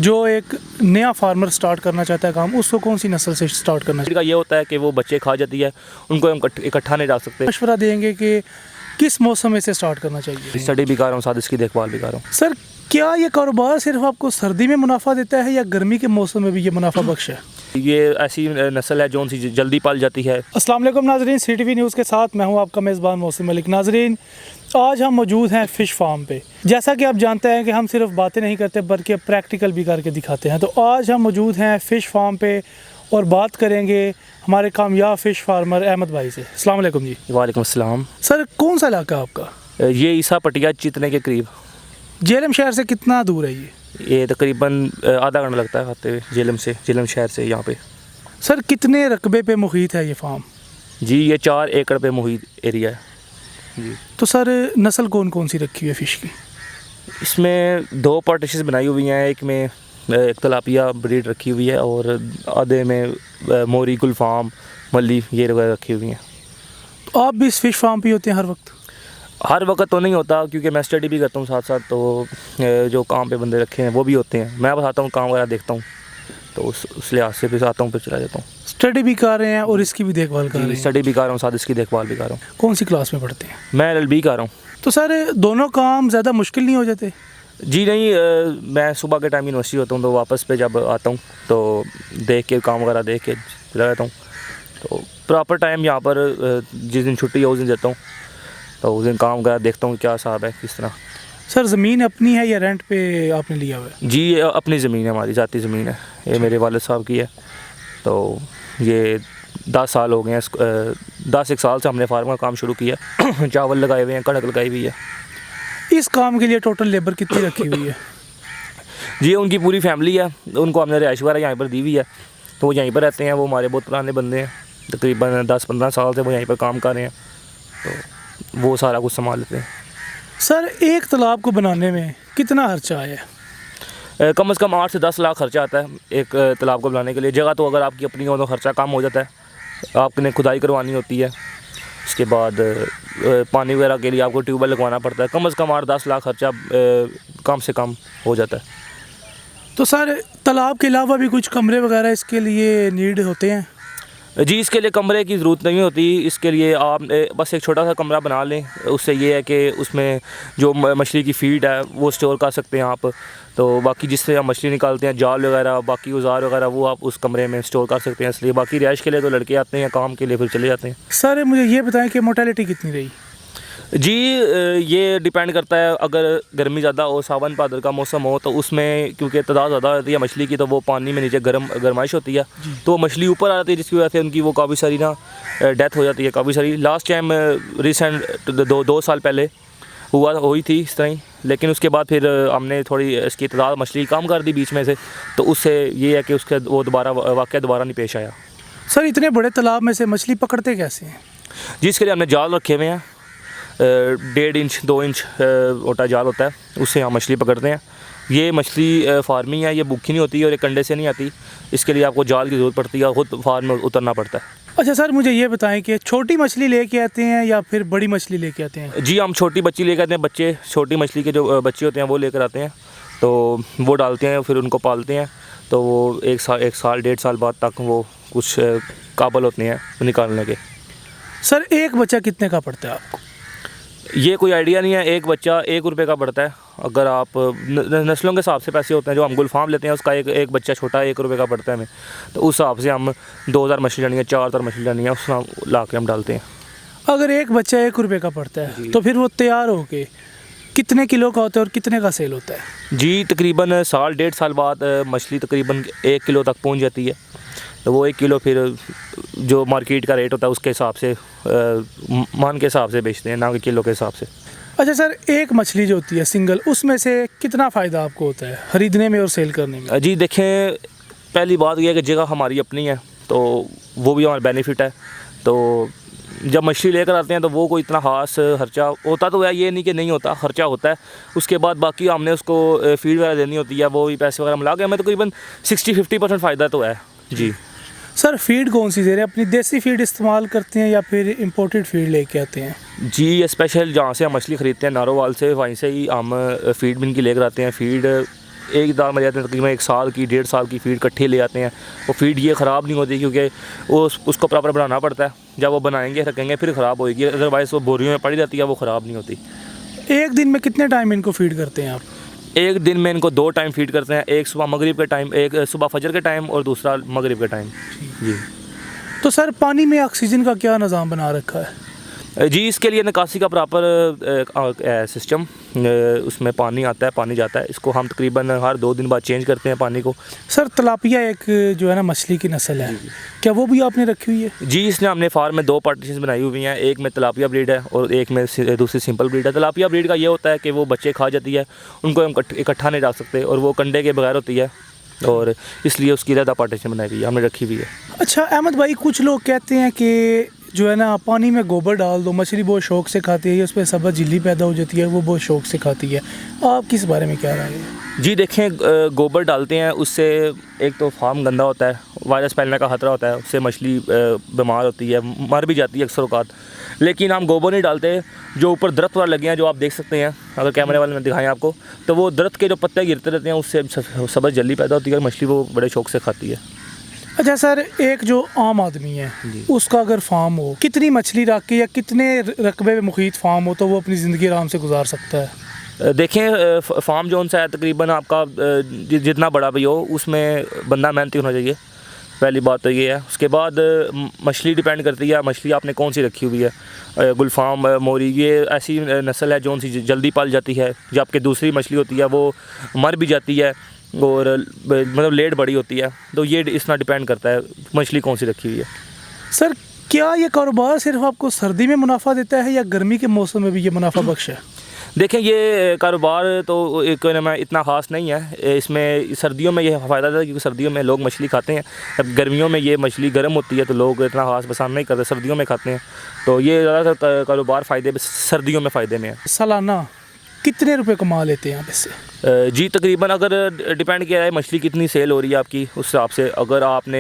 जो एक नया फार्मर स्टार्ट करना चाहता है काम, उसको कौन सी नस्ल से स्टार्ट करना चाहिए? का ये होता है कि वो बच्चे खा जाती है, उनको हम इकट्ठा नहीं डाल सकते। मशवरा देंगे कि किस मौसम में से स्टार्ट करना चाहिए? स्टडी भी कर रहा हूँ, साथ इसकी देखभाल भी कर रहा हूँ। सर, क्या ये कारोबार सिर्फ आपको सर्दी में मुनाफा देता है या गर्मी के मौसम में भी ये मुनाफा बख्श है? ये ऐसी नस्ल है जो सी जल्दी पल जाती है। अस्सलाम वालेकुम नाजरीन, CTV न्यूज़ के साथ मैं हूं आपका मेज़बान मौसम मलिक। नाजरीन, आज हम मौजूद हैं फ़िश फार्म पे। जैसा कि आप जानते हैं कि हम सिर्फ बातें नहीं करते बल्कि प्रैक्टिकल भी करके दिखाते हैं। तो आज हम मौजूद हैं फ़िश फार्म पे और बात करेंगे हमारे कामयाब फ़िश फार्मर अहमद भाई से। अस्सलाम वालेकुम जी। वालेकुम अस्सलाम। सर, कौन सा इलाका है आपका? ये ईसा पटिया चितने के करीब। झेलम शहर से कितना दूर है ये? ये तकरीबन आधा घंटा लगता है खाते हुए झेलम शहर से यहाँ पे। सर, कितने रकबे पे मुहित है ये फार्म? जी ये 4 एकड़ पे मुहित एरिया है जी। तो सर, नस्ल कौन कौन सी रखी हुई है फ़िश की? इसमें 2 पार्टीशन बनाई हुई हैं। एक में एक तलापिया ब्रीड रखी हुई है और आधे में मोरी, गुलफाम, मल्ली ये वगैरह रखी हुई हैं। तो आप भी इस फ़िश फार्म पे होते हैं हर वक्त? हर वक्त तो नहीं होता क्योंकि मैं स्टडी भी करता हूँ साथ साथ, तो जो काम पे बंदे रखे हैं वो भी होते हैं। मैं बस आता हूँ, काम वगैरह देखता हूँ, तो उस लिहाज से फिर आता हूँ, फिर चला जाता हूँ। स्टडी भी कर रहे हैं और इसकी भी देखभाल कर रहे हैं? स्टडी भी कर रहा हूँ, साथ इसकी देखभाल भी कर रहा हूँ। कौन सी क्लास में पढ़ते हैं? मैं LLB कर रहा हूँ। तो सर, दोनों काम ज़्यादा मुश्किल नहीं हो जाते? जी नहीं, मैं सुबह के टाइम यूनिवर्सिटी होता हूँ, तो वापस पे जब आता हूँ तो देख के काम वगैरह देख के चला जाता हूँ। तो प्रॉपर टाइम यहाँ पर जिस दिन छुट्टी है उस दिन जाता हूँ, तो उस दिन काम वगैरह देखता हूँ क्या हिसाब है, किस तरह। सर, ज़मीन अपनी है या रेंट पे आपने लिया हुआ है? जी ये अपनी ज़मीन है, हमारी ज़ाती ज़मीन है। ये मेरे वालिद साहब की है। तो ये 10 साल हो गए हैं, 10 एक साल से हमने फार्म का काम शुरू किया। चावल लगाए हुए हैं, कणक लगाई हुई है। इस काम के लिए टोटल लेबर कितनी रखी हुई है? जी उनकी पूरी फैमिली है, उनको हमने रिहाइश वगैरह यहाँ पर दी हुई है, तो वो यहीं पर रहते हैं। वो हमारे बहुत पुराने बंदे हैं, तकरीबन 10-15 साल से वो यहीं पर काम कर रहे हैं, तो वो सारा कुछ संभाल लेते हैं। सर, एक तालाब को बनाने में कितना खर्चा आया? कम से कम 8 से 10 लाख खर्चा आता है एक तालाब को बनाने के लिए। जगह तो अगर आपकी अपनी हो तो खर्चा कम हो जाता है। आपने खुदाई करवानी होती है, उसके बाद पानी वगैरह के लिए आपको ट्यूबवेल लगवाना पड़ता है। कम से कम 8-10 लाख खर्चा कम से कम हो जाता है। तो सर, तालाब के अलावा भी कुछ कमरे वगैरह इसके लिए नीड होते हैं? जी इसके लिए कमरे की ज़रूरत नहीं होती। इसके लिए आप बस एक छोटा सा कमरा बना लें। उससे ये है कि उसमें जो मछली की फ़ीड है वो स्टोर कर सकते हैं आप। तो बाकी जिससे हम मछली निकालते हैं, जाल वगैरह, बाकी औजार वगैरह, वो आप उस कमरे में स्टोर कर सकते हैं। इसलिए बाकी रिहाइश के लिए तो लड़के आते हैं, काम के लिए फिर चले जाते हैं। सर, मुझे ये बताएं कि मोर्टेलिटी कितनी रही? जी ये डिपेंड करता है। अगर गर्मी ज़्यादा हो, सावन भादर का मौसम हो, तो उसमें क्योंकि तादाद ज़्यादा होती है मछली की, तो वो पानी में नीचे गर्माइश होती है, तो मछली ऊपर आ जाती है, जिसकी वजह से उनकी वो काफ़ी सारी ना डेथ हो जाती है। काफ़ी सारी लास्ट टाइम रिसेंट 2 साल पहले हुई थी इस तरह ही। लेकिन उसके बाद फिर हमने थोड़ी इसकी तादाद मछली कम कर दी बीच में से, तो उससे ये है कि उसके वो वाक़या दोबारा नहीं पेश आया। सर, इतने बड़े तालाब में से मछली पकड़ते कैसे हैं? जिसके लिए हमने जाल रखे हुए हैं, 1.5 इंच 2 इंच मोटा जाल होता है, उससे हम मछली पकड़ते हैं। ये मछली फार्मिंग है, ये भूखी नहीं होती और ये कंडे से नहीं आती। इसके लिए आपको जाल की ज़रूरत पड़ती है, खुद फार्म में उतरना पड़ता है। अच्छा सर, मुझे ये बताएं कि छोटी मछली लेके आते हैं या फिर बड़ी मछली लेके आते हैं? जी हम छोटी बच्ची लेकर आते हैं। बच्चे छोटी मछली के जो बच्चे होते हैं वो लेकर आते हैं, तो वो डालते हैं, फिर उनको पालते हैं, तो वो 1 साल 1.5 साल बाद तक वो कुछ काबिल होते हैं निकालने के। सर, एक बच्चा कितने का पड़ता है आपको? ये कोई आइडिया नहीं है। एक बच्चा 1 रुपये का पड़ता है। अगर आप नस्लों के हिसाब से पैसे होते हैं। जो हम गुलफाम लेते हैं उसका एक बच्चा छोटा 1 रुपये का पड़ता है हमें, तो उस हिसाब से हम 2000 मछली लानी है, 4000 मछली लानी है, उसमें ला के हम डालते हैं। अगर एक बच्चा 1 रुपये का पड़ता है तो फिर वो तैयार होके कितने किलो का होता है और कितने का सेल होता है? जी तकरीबन 1.5 साल बाद मछली तकरीबन 1 किलो तक पहुंच जाती है। तो वो 1 किलो फिर जो मार्केट का रेट होता है उसके हिसाब से मान के हिसाब से बेचते हैं, ना कि किलो के हिसाब से। अच्छा सर, एक मछली जो होती है सिंगल, उसमें से कितना फ़ायदा आपको होता है ख़रीदने में और सेल करने में? जी देखें, पहली बात यह है कि जगह हमारी अपनी है, तो वो भी हमारा बेनिफिट है। तो जब मछली लेकर आते हैं तो वो कोई इतना ख़ास खर्चा होता तो है, ये नहीं कि नहीं होता, खर्चा होता है। उसके बाद बाकी हमने उसको फीड वगैरह देनी होती है, वो भी पैसे वगैरह मिला के हमें तकरीबन 60-50% फ़ायदा तो है जी। सर, फीड कौन सी दे रहे हैं? अपनी देसी फीड इस्तेमाल करते हैं या फिर इम्पोर्टेड फीड लेके आते हैं? जी ये स्पेशल जहाँ से हम मछली ख़रीदते हैं नारोवाल से, वहीं से ही हम फीड भी इनकी लेकर आते हैं। फीड एक दाल में जाते हैं तकरीबन 1 साल की 1.5 साल की फीड इकट्ठी ले आते हैं। वो फीड ये ख़राब नहीं होती क्योंकि वो उसको प्रॉपर बनाना पड़ता है। जब वो बनाएंगे रखेंगे फिर ख़राब होगी, अदरवाइज़ वो बोरियों में पड़ी रहती है, वो ख़राब नहीं होती। एक दिन में कितने टाइम इनको फीड करते हैं आप? एक दिन में इनको 2 टाइम फीड करते हैं, एक सुबह मगरिब के टाइम, एक सुबह फजर के टाइम और दूसरा मगरिब के टाइम। जी। तो सर पानी में ऑक्सीजन का क्या निज़ाम बना रखा है? जी, इसके लिए निकासी का प्रॉपर सिस्टम, उसमें पानी आता है, पानी जाता है। इसको हम तकरीबन हर 2 दिन बाद चेंज करते हैं पानी को। सर तिलापिया एक जो है ना मछली की नस्ल है, क्या वो भी आपने रखी हुई है? जी, इसने हमने फार्म में 2 पार्टीशन बनाई हुई हैं, एक में तिलापिया ब्रीड है और एक में दूसरी सिंपल ब्रीड है। तिलापिया ब्रीड का ये होता है कि वो बच्चे खा जाती है, उनको हम इकट्ठा नहीं रख सकते और वो कंडे के बगैर होती है, और इसलिए उसकी ज़्यादा पार्टीशन बनाई हुई है, हमने रखी हुई है। अच्छा अहमद भाई, कुछ लोग कहते हैं कि जो है ना पानी में गोबर डाल दो, मछली बहुत शौक से खाती है, उस पर सब्ज़ झिल्ली पैदा हो जाती है, वो बहुत शौक से खाती है। आप किस बारे में क्या राय है? जी देखें, गोबर डालते हैं उससे एक तो फार्म गंदा होता है, वायरस फैलने का ख़तरा होता है, उससे मछली बीमार होती है, मर भी जाती है अक्सर औक़ात। लेकिन हम गोबर नहीं डालते। जो ऊपर दरख्त वाले लगे हैं जो आप देख सकते हैं, अगर कैमरे वाले में दिखाएं आपको, तो वो दरख्त के जो पत्ते गिरते रहते हैं उससे सब्ज़ जल्दी पैदा होती है, मछली वो बड़े शौक से खाती है। अच्छा सर, एक जो आम आदमी है उसका अगर फार्म हो, कितनी मछली रख के या कितने रकबे में मुहित फार्म हो तो वो अपनी ज़िंदगी आराम से गुजार सकता है? देखें, फार्म जो उनसे है तकरीबन आपका जितना बड़ा भी हो उसमें बंदा मेहनती होना चाहिए, पहली बात तो ये है। उसके बाद मछली डिपेंड करती है, मछली आपने कौन सी रखी हुई है। गुलफाम, मोरी, ये ऐसी नस्ल है जो उनसी जल्दी पल जाती है, जबकि दूसरी मछली होती है वो मर भी जाती है और मतलब लेट बड़ी होती है। तो ये इतना डिपेंड करता है मछली कौन सी रखी हुई है। सर क्या ये कारोबार सिर्फ आपको सर्दी में मुनाफा देता है या गर्मी के मौसम में भी ये मुनाफा बख्श है? देखें, ये कारोबार तो एक में इतना ख़ास नहीं है। इसमें सर्दियों में ये फ़ायदा था क्योंकि सर्दियों में लोग मछली खाते हैं। अब गर्मियों में ये मछली गर्म होती है तो लोग इतना ख़ास पसंद नहीं करते, सर्दियों में खाते हैं। तो ये ज़्यादातर कारोबार फ़ायदे सर्दियों में फ़ायदे में है। सालाना कितने रुपए कमा लेते हैं आप इससे? जी तकरीबन अगर डिपेंड किया है मछली कितनी सेल हो रही है आपकी, उस हिसाब से। अगर आपने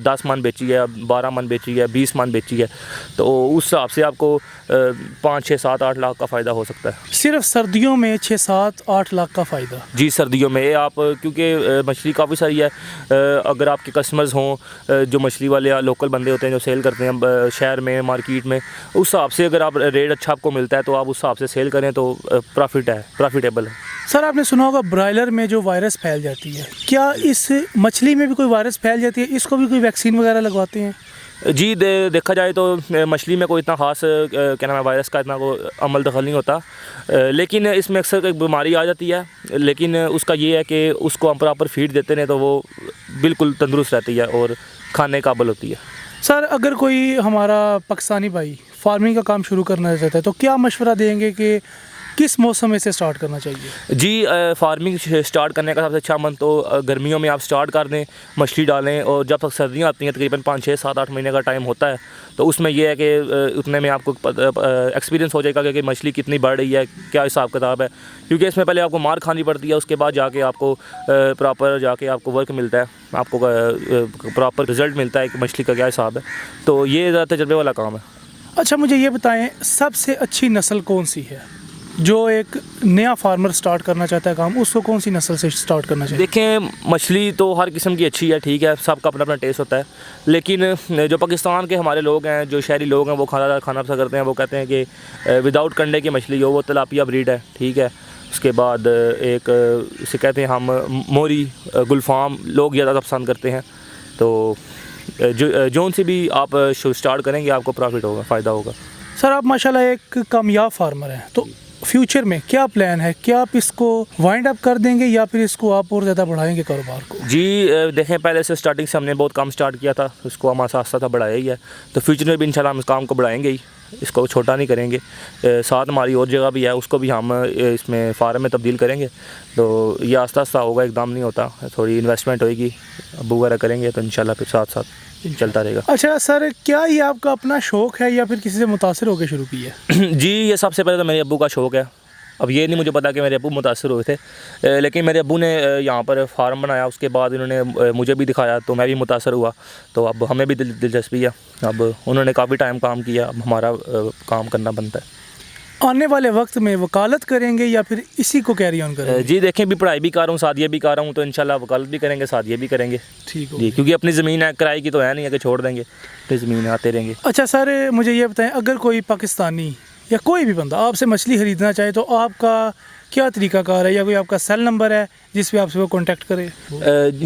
10 मन बेची है, 12 मन बेची है, 20 मन बेची है, तो उस हिसाब से आपको 5, 6, 7, 8 लाख का फ़ायदा हो सकता है। सिर्फ सर्दियों में 6, 7, 8 लाख का फ़ायदा? जी सर्दियों में आप, क्योंकि मछली काफ़ी सारी है। अगर आपके कस्टमर्स हों जो मछली वाले या लोकल बंदे होते हैं जो सेल करते हैं शहर में, मार्केट में, उस हिसाब से अगर आप रेट अच्छा आपको मिलता है तो आप उस हिसाब से सेल करें तो प्रॉफिटेबल है। सर आपने सुना होगा ब्रॉयलर में जो वायरस फैल जाती है, क्या इस मछली में भी कोई वायरस फैल जाती है? इसको भी कोई वैक्सीन वगैरह लगवाते हैं? जी देखा जाए तो मछली में कोई इतना ख़ास क्या नाम है वायरस का इतना कोई अमल दखल नहीं होता, लेकिन इसमें अक्सर एक बीमारी आ जाती है। लेकिन उसका ये है कि उसको हम प्रॉपर फीड देते हैं तो वो बिल्कुल तंदुरुस्त रहती है और खाने काबिल होती है। सर अगर कोई हमारा पाकिस्तानी भाई फार्मिंग का काम शुरू करना चाहता है तो क्या मशवरा देंगे कि किस मौसम में से स्टार्ट करना चाहिए? जी फार्मिंग स्टार्ट करने का सबसे अच्छा मंथ तो गर्मियों में आप स्टार्ट कर दें, मछली डालें, और जब तक सर्दियाँ आती हैं तकरीबन 5, 6, 7, 8 महीने का टाइम होता है, तो उसमें यह है कि उतने में आपको एक्सपीरियंस हो जाएगा कि मछली कितनी बढ़ रही है, क्या हिसाब किताब है। क्योंकि इसमें पहले आपको मार खानी पड़ती है, उसके बाद जाके आपको प्रॉपर आपको वर्क मिलता है, आपको प्रॉपर रिज़ल्ट मिलता है कि मछली का क्या हिसाब है। तो ये ज़्यादा तजर्बे वाला काम है। अच्छा मुझे ये बताएं, सबसे अच्छी नस्ल कौन सी है? जो एक नया फार्मर स्टार्ट करना चाहता है काम, उसको कौन सी नस्ल से स्टार्ट करना चाहिए? देखें, मछली तो हर किस्म की अच्छी है, ठीक है, सबका अपना अपना टेस्ट होता है। लेकिन जो पाकिस्तान के हमारे लोग हैं, जो शहरी लोग हैं, वो खाना पसंद करते हैं। वो कहते हैं कि विदाउट कंडे की मछली हो, वो तिलापिया ब्रीड है, ठीक है। उसके बाद एक इसे कहते हैं हम मोरी, गुलफाम लोग ज़्यादा पसंद करते हैं। तो जो से भी आप स्टार्ट करेंगे आपको प्रॉफिट होगा, फ़ायदा होगा। सर आप माशाल्लाह एक कामयाब फार्मर हैं, तो फ्यूचर में क्या प्लान है? क्या आप इसको वाइंड अप कर देंगे या फिर इसको आप और ज़्यादा बढ़ाएंगे कारोबार को? जी देखें, पहले से स्टार्टिंग से हमने बहुत कम स्टार्ट किया था, उसको हम आस्ता आस्ता बढ़ाया ही है। तो फ्यूचर में भी इंशाल्लाह हम इस काम को बढ़ाएंगे ही, इसको छोटा नहीं करेंगे। साथ हमारी और जगह भी है, उसको भी हम इसमें फार्म में तब्दील करेंगे। तो ये आस्ता आस्ता होगा, एकदम नहीं होता, थोड़ी इन्वेस्टमेंट होएगी, अबू वगैरह करेंगे तो इंशाल्लाह फिर साथ साथ चलता रहेगा। अच्छा सर, क्या ये आपका अपना शौक़ है या फिर किसी से मुतासिर होकर शुरू किया है? जी ये सबसे पहले तो मेरे अब्बू का शौक़ है। अब ये नहीं मुझे पता कि मेरे अब्बू मुतासिर हुए थे, लेकिन मेरे अब्बू ने यहाँ पर फार्म बनाया, उसके बाद इन्होंने मुझे भी दिखाया तो मैं भी मुतासर हुआ। तो अब हमें भी दिलचस्पी है, अब उन्होंने काफ़ी टाइम काम किया, अब हमारा काम करना बनता है। आने वाले वक्त में वकालत करेंगे या फिर इसी को कैरी ऑन करेंगे? जी देखें, भी पढ़ाई भी कर रहा हूँ, शादियाँ भी कर रहा हूँ, तो इंशाल्लाह वकालत भी करेंगे, शादियाँ भी करेंगे। ठीक हो जी, क्योंकि अपनी ज़मीन है, किराए की तो है नहीं है कि छोड़ देंगे, अपनी ज़मीन आते रहेंगे। अच्छा सर, मुझे ये बताएं, अगर कोई पाकिस्तानी या कोई भी बंदा आपसे मछली ख़रीदना चाहे तो आपका क्या तरीकाकार है, या कोई आपका सेल नंबर है जिस पे आपसे वो कांटेक्ट करे?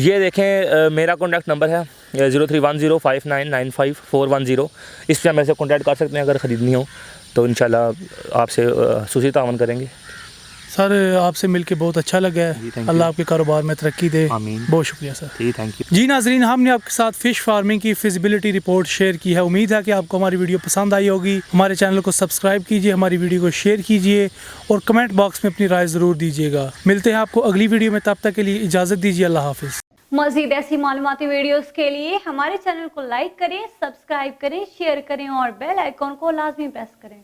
ये देखें, मेरा कॉन्टैक्ट नंबर है 031059954110। इस पर आप मेरे से कॉन्टैक्ट कर सकते हैं अगर ख़रीदनी हो तो इंशाल्लाह आपसे खसूसी तावन करेंगे। सर आपसे मिलके बहुत अच्छा लगा है। जी, thank अल्लाह you। आपके कारोबार में तरक्की दे। आमीन। बहुत शुक्रिया सर। जी, थैंक यू। जी नाजरीन, हमने आपके साथ फ़िश फार्मिंग की फिजिबिलिटी रिपोर्ट शेयर की है। उम्मीद है कि आपको हमारी वीडियो पसंद आई होगी। हमारे चैनल को सब्सक्राइब कीजिए, हमारी वीडियो को शेयर कीजिए और कमेंट बॉक्स में अपनी राय ज़रूर दीजिएगा। मिलते हैं आपको अगली वीडियो में, तब तक के लिए इजाज़त दीजिए। अल्लाह हाफिज़। मज़ीद ऐसी मालूमाती वीडियोस के लिए हमारे चैनल को लाइक करें, सब्सक्राइब करें, शेयर करें और बेल आइकॉन को लाजमी प्रेस करें।